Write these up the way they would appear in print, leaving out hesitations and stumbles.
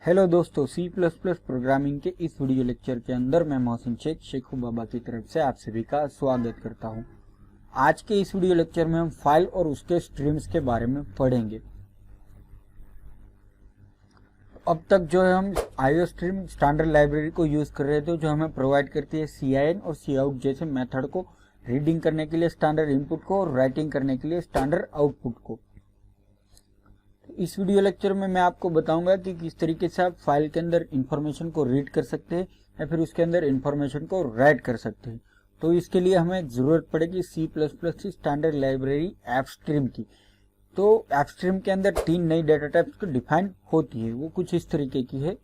Hello दोस्तों, C plus plus programming के इस वीडियो लेक्चर के अंदर मैं मोहसिन शेखू बाबा की तरफ से आप सभी का स्वागत करता हूं। आज के इस वीडियो लेक्चर में हम फाइल और उसके स्ट्रीम्स के बारे में पढ़ेंगे। अब तक जो है हम आईओ स्ट्रीम स्टैंडर्ड लाइब्रेरी को यूज कर रहे थे, जो हमें प्रोवाइड करती है CIN और Cout जैसे मेथड को रीडिंग करने के लिए स्टैंडर्ड इनपुट को और राइटिंग करने के लिए स्टैंडर्ड आउटपुट को। इस वीडियो लेक्चर में मैं आपको बताऊंगा कि किस तरीके से आप फाइल के अंदर इंफॉर्मेशन को रीड कर सकते हैं या फिर उसके अंदर इंफॉर्मेशन को राइट कर सकते हैं। तो इसके लिए हमें जरूरत पड़ेगी C++ की स्टैंडर्ड लाइब्रेरी एपस्ट्रीम की। तो एपस्ट्रीम के अंदर 3 नई डाटा टाइप्स को डिफाइन होती है, वो कुछ इस तरीके की है।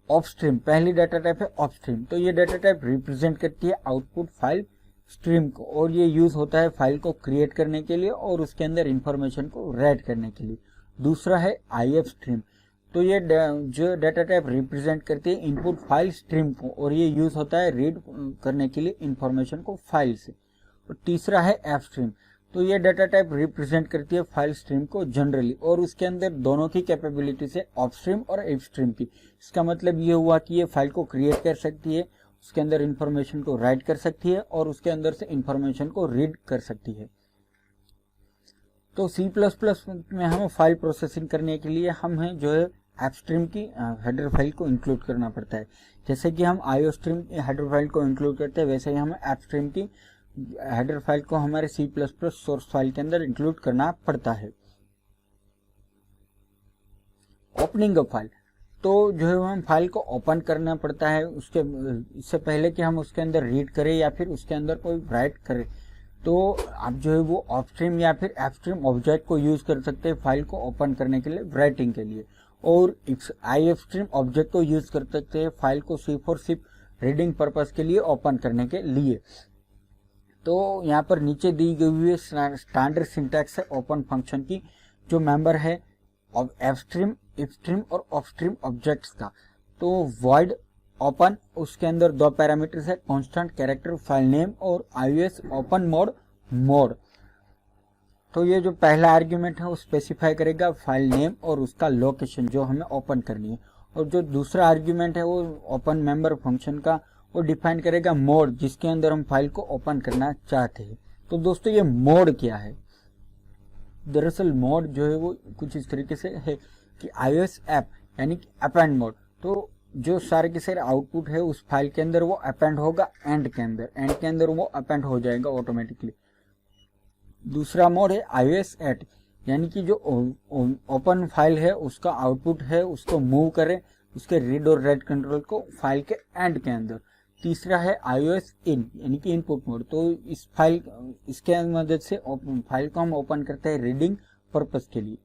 ऑफस्ट्रीम पहली डाटा टाइप है ऑफस्ट्रीम। तो ये डाटा टाइप रिप्रेजेंट करती है आउटपुट फाइल स्ट्रीम को, और ये यूज होता है फाइल को क्रिएट करने के लिए और उसके अंदर इंफॉर्मेशन को राइट करने के लिए। दूसरा है IF स्ट्रीम। तो ये जो डाटा टाइप रिप्रेजेंट करती है इनपुट फाइल स्ट्रीम को, और ये यूज होता है रीड करने के लिए इंफॉर्मेशन को फाइल से। और तीसरा है F स्ट्रीम। तो ये डाटा टाइप रिप्रेजेंट करती है फाइल स्ट्रीम को जनरली, और उसके अंदर दोनों की कैपेबिलिटी से ऑफ स्ट्रीम और F स्ट्रीम की। इसका मतलब ये हुआ कि ये फाइल को क्रिएट कर सकती है, उसके अंदर इंफॉर्मेशन को राइट कर सकती है और उसके अंदर से इंफॉर्मेशन को रीड कर सकती है। तो C++ में हमें फाइल प्रोसेसिंग करने के लिए हमें जो है एपस्ट्रीम की हेडर फाइल को इंक्लूड करना पड़ता है। जैसे कि हम आईओ स्ट्रीम हेडर फाइल को इंक्लूड करते हैं, वैसे ही हमें एपस्ट्रीम की हेडर फाइल को हमारे C++ सोर्स फाइल के अंदर इंक्लूड करना पड़ता है। ओपनिंग अ फाइल, तो जो है हम फाइल को ओपन करना पड़ता है इससे पहले कि हम उसके अंदर रीड करें या फिर उसके अंदर कोई राइट करें। तो आप जो है वो ऑफस्ट्रीम या फिर एपस्ट्रीम ऑब्जेक्ट को यूज कर सकते हैं फाइल को ओपन करने के लिए, राइटिंग के लिए, और IF स्ट्रीम ऑब्जेक्ट को यूज कर सकते हैं फाइल को सिर्फ रीडिंग पर्पस के लिए ओपन करने के लिए। तो यहाँ पर नीचे दी गई हुई स्टैंडर्ड सिंटैक्स है ओपन फंक्शन की, जो मेंबर है एफ स्ट्रीम, इफ स्ट्रीम और ऑफ स्ट्रीम ऑब्जेक्ट्स का। तो वॉइड ओपन, उसके अंदर 2 पैरामीटर्स है, कांस्टेंट कैरेक्टर फाइल नेम और iOS ओपन मोड। तो ये जो पहला आर्ग्यूमेंट है वो स्पेसिफाई करेगा फाइल नेम और उसका लोकेशन जो हमें ओपन करनी है, और जो दूसरा आर्ग्यूमेंट है वो ओपन मेंबर फंक्शन का वो डिफाइन करेगा मोड, जिसके अंदर हम फाइल को ओपन करना चाहते हैं। तो दोस्तों ये मोड क्या है? दरअसल मोड जो है वो कुछ इस तरीके से है कि iOS ऐप यानी कि अपेंड मोड। तो जो सारे के सारे आउटपुट है उस फाइल के अंदर वो अपेंड होगा एंड के अंदर वो अपेंड हो जाएगा ऑटोमेटिकली। दूसरा मोड है iOS एट, यानी कि जो ओपन फाइल है उसका आउटपुट है उसको मूव करें, उसके रीड और राइट कंट्रोल को फाइल के एंड के अंदर। तीसरा है iOS इन, यानी कि इनपुट मोड। तो इसके मदद से फाइल को हम ओपन करते हैं रीडिंग पर्पस के लिए।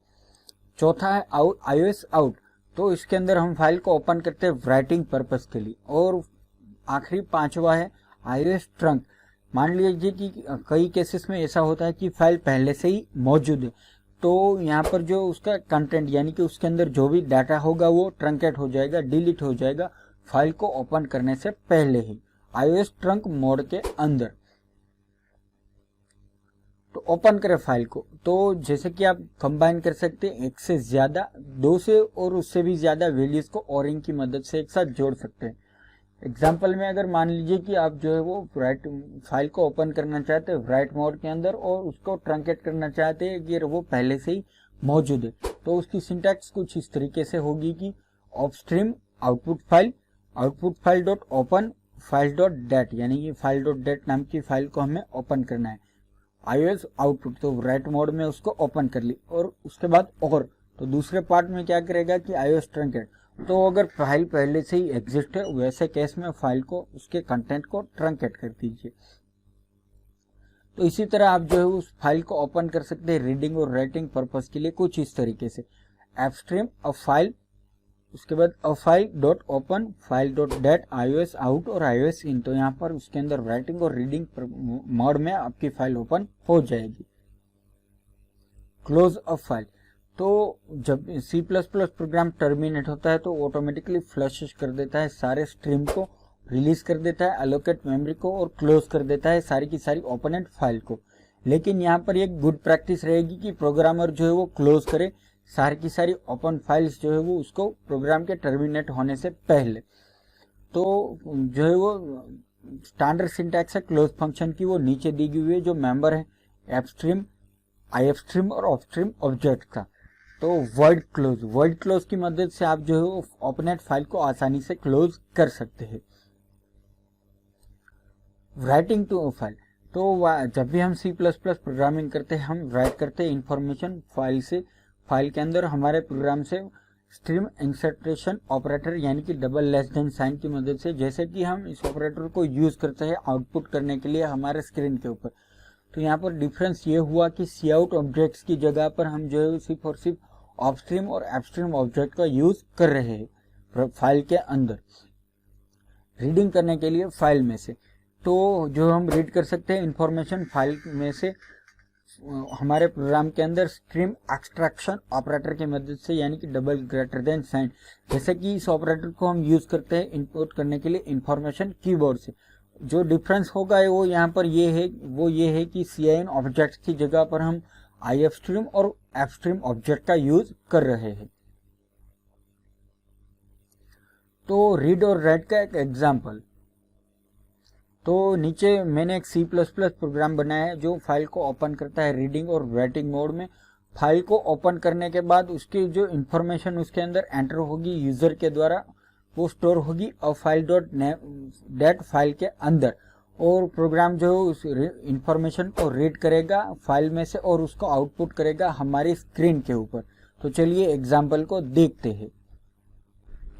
चौथा है iOS आउट। तो इसके अंदर हम फाइल को ओपन करते हैं राइटिंग पर्पस के लिए। और आखिरी 5वां है iOS ट्रंक। मान लीजिए कि कई केसेस में ऐसा होता है कि फाइल पहले से ही मौजूद है, तो यहाँ पर जो उसका कंटेंट यानी कि उसके अंदर जो भी डाटा होगा वो ट्रंकेट हो जाएगा, डिलीट हो जाएगा फाइल को ओपन करने से पहले ही iOS ट्रंक मोड के अंदर। तो ओपन करें फाइल को, तो जैसे कि आप कंबाइन कर सकते हैं एक से ज्यादा, 2 से और उससे भी ज्यादा वैल्यूज को ओरिंग की मदद से एक साथ जोड़ सकते हैं। एग्जाम्पल में अगर मान लीजिए कि आप जो है वो राइट फाइल को ओपन करना चाहते हैं राइट मोड के अंदर और उसको ट्रंकेट करना चाहते हैं कि वो पहले से ही मौजूद है, तो उसकी सिंटैक्स कुछ इस तरीके से होगी कि ofstream output file dot open file dot dat, यानी कि फाइल डॉट डेट नाम की फाइल को हमें ओपन करना है। iOS आउटपुट तो राइट मोड में उसको ओपन कर ली, और उसके बाद और तो दूसरे पार्ट में क्या करेगा कि iOS ट्रंकेट। तो अगर फाइल पहले से ही एग्जिस्ट है वैसे केस में फाइल को उसके कंटेंट को ट्रंकेट कर दीजिए। तो इसी तरह आप जो है उस फाइल को ओपन कर सकते हैं रीडिंग और राइटिंग पर्पस के लिए कुछ इस तरीके से। एपस्ट्रीम अ फाइल, उसके बाद a file dot open file dot date iOS out और iOS इन। तो यहाँ पर उसके अंदर राइटिंग और रीडिंग मोड में आपकी फाइल ओपन हो जाएगी। क्लोज अ फाइल, तो जब C++ प्रोग्राम टर्मिनेट होता है तो ऑटोमेटिकली फ्लश कर देता है सारे स्ट्रीम को, रिलीज कर देता है एलोकेट मेमोरी को और क्लोज कर देता है सारी की सारी ओपोनेंट फाइल को। लेकिन यहाँ पर एक गुड प्रैक्टिस रहेगी कि प्रोग्रामर जो है वो क्लोज करे सारी की सारी ओपन फाइल्स जो है वो उसको प्रोग्राम के टर्मिनेट होने से पहले। तो जो है वो स्टैंडर्ड सिंटैक्स है क्लोज फंक्शन की, वो नीचे दी हुई है, जो मेंबर है एपस्ट्रीम, आईएफस्ट्रीम और ऑफस्ट्रीम ऑब्जेक्ट का। तो वर्ड क्लोज की मदद से आप जो है वो ओपनएट फाइल को आसानी से क्लोज कर सकते हैं। राइटिंग टू फाइल, तो जब भी हम C++ प्रोग्रामिंग करते हैं, हम राइट करते हैं इंफॉर्मेशन फाइल से, फाइल के अंदर हमारे प्रोग्राम से स्ट्रीम इंसर्टेशन ऑपरेटर यानी कि डबल लेस देन साइन की मदद से। जैसे कि हम इस ऑपरेटर को यूज करते हैं आउटपुट करने के लिए हमारे स्क्रीन के ऊपर। तो यहाँ पर डिफरेंस ये हुआ कि सी आउट ऑब्जेक्ट्स की जगह पर हम जो है सिर्फ और सिर्फ ऑफस्ट्रीम और एपस्ट्रीम ऑब्जेक्ट का यूज कर रहे हैं फाइल के अंदर रीडिंग करने के लिए फाइल में से। तो जो हम रीड कर सकते हैं इंफॉर्मेशन फाइल में से हमारे प्रोग्राम के अंदर स्ट्रीम एक्सट्रैक्शन ऑपरेटर की मदद से, यानी कि डबल ग्रेटर देन साइन। जैसे कि इस ऑपरेटर को हम यूज करते हैं इनपुट करने के लिए इंफॉर्मेशन कीबोर्ड से। जो डिफरेंस होगा वो यहाँ पर ये है कि CIN ऑब्जेक्ट की जगह पर हम IFStream और FStream ऑब्जेक्ट का यूज कर रहे हैं। तो रीड और राइट का एक एग्जाम्पल, तो नीचे मैंने एक C++ प्रोग्राम बनाया है जो फाइल को ओपन करता है रीडिंग और राइटिंग मोड में। फाइल को ओपन करने के बाद उसकी जो इंफॉर्मेशन उसके अंदर एंटर होगी यूजर के द्वारा, वो स्टोर होगी और file.dat फाइल के अंदर, और प्रोग्राम जो उस इंफॉर्मेशन को रीड करेगा फाइल में से और उसको आउटपुट करेगा हमारी स्क्रीन के ऊपर। तो चलिए एग्जाम्पल को देखते हैं।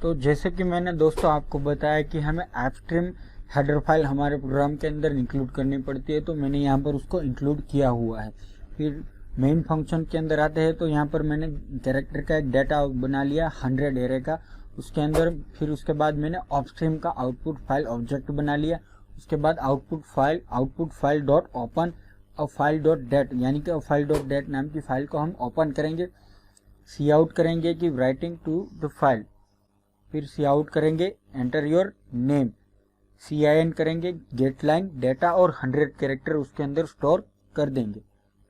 तो जैसे कि मैंने दोस्तों आपको बताया कि हमें एपस्ट्रीम हेडर फाइल हमारे प्रोग्राम के अंदर इंक्लूड करनी पड़ती है, तो मैंने यहाँ पर उसको इंक्लूड किया हुआ है। फिर मेन फंक्शन के अंदर आते हैं, तो यहाँ पर मैंने कैरेक्टर का एक डाटा बना लिया 100 एरे का उसके अंदर। फिर उसके बाद मैंने ऑफस्ट्रीम का आउटपुट फाइल ऑब्जेक्ट बना लिया। उसके बाद आउटपुट फाइल डॉट ओपन और फाइल डॉट डेट, यानी कि फाइल डॉट डेट नाम की फाइल को हम ओपन करेंगे। सी आउट करेंगे कि राइटिंग टू द फाइल, फिर सी आउट करेंगे एंटर योर नेम, CIN करेंगे गेट लाइन डेटा और 100 कैरेक्टर उसके अंदर स्टोर कर देंगे।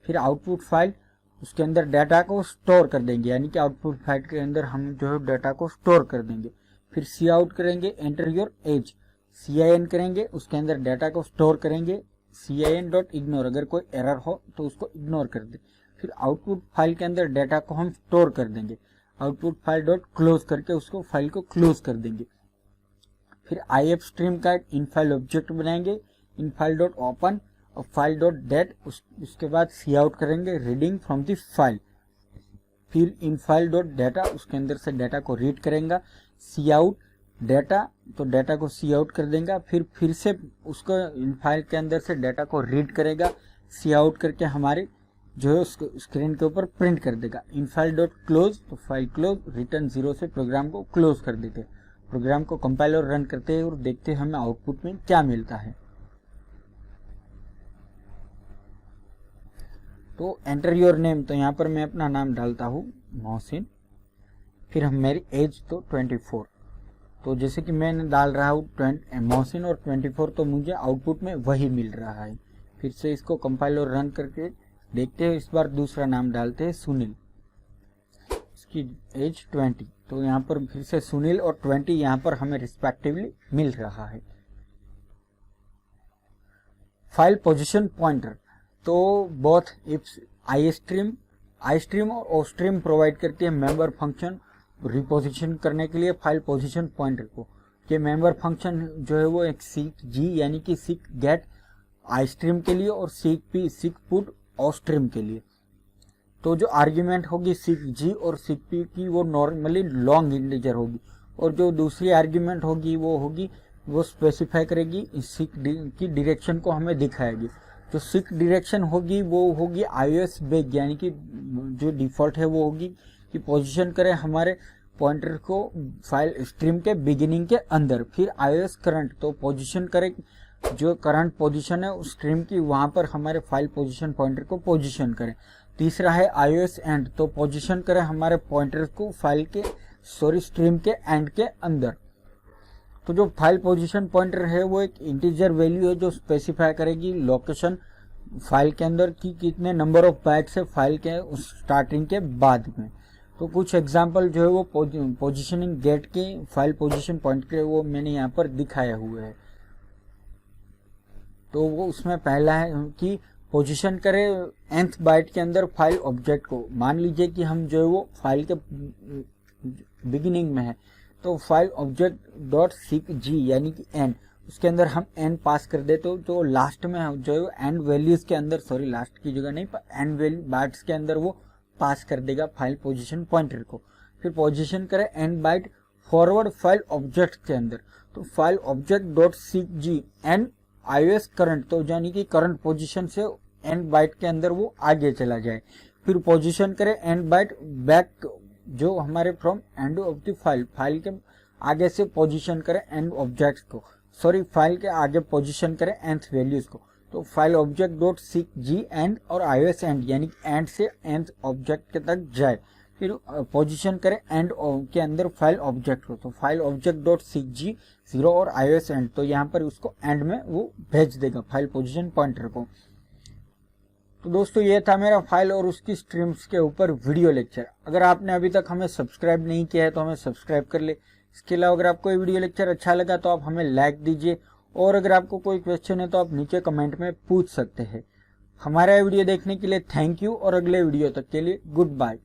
फिर आउटपुट फाइल उसके अंदर डाटा को स्टोर कर देंगे, यानी कि आउटपुट फाइल के अंदर हम जो है डाटा को स्टोर कर देंगे। फिर सी आउट करेंगे एंटर योर एज, CIN करेंगे उसके अंदर डाटा को स्टोर करेंगे, CIN डॉट इग्नोर, अगर कोई एरर हो तो उसको इग्नोर कर दे। फिर आउटपुट फाइल के अंदर डाटा को हम स्टोर कर देंगे, आउटपुट फाइल डॉट क्लोज करके उसको फाइल को क्लोज कर देंगे। फिर IFStream का एक इनफाइल ऑब्जेक्ट बनाएंगे, इनफाइल डॉट ओपन और फाइल डॉट डेट, उसके बाद सी आउट करेंगे रीडिंग फ्रॉम द फाइल। फिर इनफाइल डॉट डाटा उसके अंदर से डाटा को रीड करेंगे, सी आउट डाटा, तो डाटा को सी आउट कर देगा। फिर से उसको इनफाइल के अंदर से डाटा को रीड करेगा, सी आउट करके हमारे जो है उसको स्क्रीन के ऊपर प्रिंट कर देगा। इनफाइल डॉट क्लोज, तो फाइल क्लोज, रिटर्न 0 से प्रोग्राम को क्लोज कर देते। प्रोग्राम को कंपाइल और रन करते हैं और देखते हैं हमें आउटपुट में क्या मिलता है। तो एंटर योर नेम, तो यहाँ पर मैं अपना नाम डालता हूँ मोहसिन। फिर हम मेरी एज तो 24, तो जैसे कि मैंने डाल रहा हूँ मोहसिन और 24, तो मुझे आउटपुट में वही मिल रहा है। फिर से इसको कंपाइल और रन करके देखते हैं। इस बार दूसरा नाम डालते हैं सुनील, इसकी एज 20, तो यहाँ पर फिर से सुनील और 20 यहाँ पर हमें रिस्पेक्टिवली मिल रहा है। फाइल पोजीशन पॉइंटर, तो बोथ इफ IStream और OStream प्रोवाइड करती है मेंबर फंक्शन रिपोजिशन करने के लिए फाइल पोजीशन पॉइंटर को। ये मेंबर फंक्शन जो है वो एक सीक जी यानी कि सीक गेट IStream के लिए और सीक पुट OStream के लिए। तो जो आर्ग्यूमेंट होगी सीक जी और सीक पी की वो नॉर्मली लॉन्ग इंटीजर होगी, और जो दूसरी आर्ग्यूमेंट होगी वो स्पेसिफाई करेगी सीक की डायरेक्शन को हमें दिखाएगी। जो सीक डायरेक्शन होगी वो होगी iOS बैक, यानी कि जो डिफॉल्ट है वो होगी कि पोजीशन करे हमारे पॉइंटर को फाइल स्ट्रीम के बिगिनिंग के अंदर। फिर iOS करंट, तो पोजीशन करे जो करंट पोजीशन है उस स्ट्रीम की, वहां पर हमारे फाइल पोजीशन पॉइंटर को पोजीशन करें। तीसरा है iOS एंड, तो पोजीशन करें हमारे पॉइंटर को फाइल के स्ट्रीम के एंड के अंदर। तो जो फाइल पोजीशन पॉइंटर है वो एक इंटीजर वैल्यू है जो स्पेसिफाई करेगी लोकेशन फाइल के अंदर की कितने नंबर ऑफ बाइट्स है फाइल के उस स्टार्टिंग के बाद में। तो कुछ एग्जांपल जो है वो पोजीशनिंग गेट के फाइल पोजीशन पॉइंट के वो मैंने यहाँ पर दिखाए हुए हैं। तो वो उसमें पहला है कि पोजीशन करे nth बाइट के अंदर फाइल ऑब्जेक्ट को। मान लीजिए कि हम जो है वो फाइल के बिगिनिंग में है, तो फाइल ऑब्जेक्ट डॉट सीक जी यानी कि n, उसके अंदर हम n पास कर दे तो जो लास्ट में जो है एंड वैल्यूज के अंदर, सॉरी लास्ट की जगह नहीं, एंड वैल्यू बाइट्स के अंदर वो पास कर देगा फाइल पोजीशन पॉइंटर को। फिर पोजीशन करे end byte forward file object के अंदर, तो file object dot seek G end iOS current, तो यानी कि करंट पोजीशन से एंड बाइट के अंदर वो आगे चला जाए। फिर पोजीशन करे एंड बाइट बैक, जो हमारे from end of the file, file के आगे से पोजीशन करे एंड ऑब्जेक्ट को, सॉरी फाइल के आगे पोजीशन करे nth वैल्यूज को, तो file object dot seek G end और iOS एंड यानी कि एंड से nth ऑब्जेक्ट के तक जाए। फिर पोजीशन करें एंड के अंदर फाइल ऑब्जेक्ट को, तो फाइल ऑब्जेक्ट डॉट सीक जी 0 और iOS एंड, तो यहाँ पर उसको एंड में वो भेज देगा फाइल पोजीशन पॉइंटर को। तो दोस्तों ये था मेरा फाइल और उसकी स्ट्रीम्स के ऊपर वीडियो लेक्चर। अगर आपने अभी तक हमें सब्सक्राइब नहीं किया है तो हमें सब्सक्राइब कर ले। इसके अलावा अगर आपको ये वीडियो लेक्चर अच्छा लगा तो आप हमें लाइक दीजिए, और अगर आपको कोई क्वेश्चन है तो आप नीचे कमेंट में पूछ सकते हैं। हमारा वीडियो देखने के लिए थैंक यू, और अगले वीडियो तक के लिए गुड बाय।